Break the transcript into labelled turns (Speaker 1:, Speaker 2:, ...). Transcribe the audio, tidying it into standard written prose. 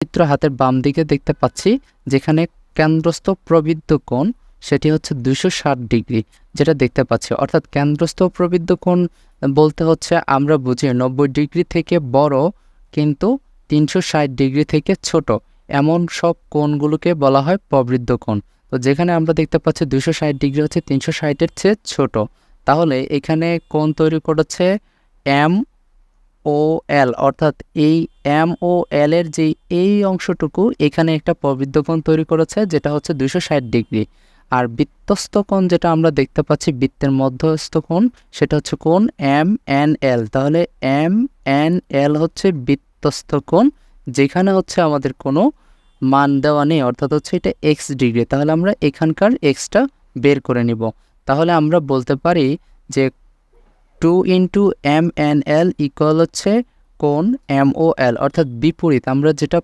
Speaker 1: চিত্র হাতের বাম দিকে দেখতে পাচ্ছি যেখানে কেন্দ্রস্থ প্রবৃদ্ধ কোণ সেটি হচ্ছে 260 ডিগ্রি যেটা দেখতে পাচ্ছি। অর্থাৎ কেন্দ্রস্থ প্রবৃদ্ধ কোণ বলতে হচ্ছে আমরা বুঝি 90 ডিগ্রি থেকে বড় কিন্তু 360 ডিগ্রি থেকে ছোট, এমন সব কোণগুলোকে বলা হয় প্রবৃদ্ধ কোণ। তো যেখানে আমরা দেখতে পাচ্ছি 260 ডিগ্রি হচ্ছে 360-এর চেয়ে ছোট, তাহলে এখানে কোণ তৈরি করেছে এম ও এল, অর্থাৎ এই এম ও এল এর যে এই অংশটুকু এখানে একটা প্রবৃদ্ধ কোণ তৈরি করেছে যেটা হচ্ছে 260 ডিগ্রি। আর বৃত্তস্থ কোণ যেটা আমরা দেখতে পাচ্ছি বৃত্তের মধ্যস্থ কোণ সেটা হচ্ছে কোণ এম এন এল। তাহলে এম এন এল হচ্ছে বৃত্তস্থ কোণ যেখানে হচ্ছে আমাদের কোনো মান দেওয়া নেই, অর্থাৎ হচ্ছে এটা এক্স ডিগ্রি। তাহলে আমরা এখানকার এক্সটা বের করে নিব। তাহলে আমরা বলতে পারি যে 2 into M N L equal হচ্ছে কোণ এম ও এল, অর্থাৎ বিপরীত। আমরা যেটা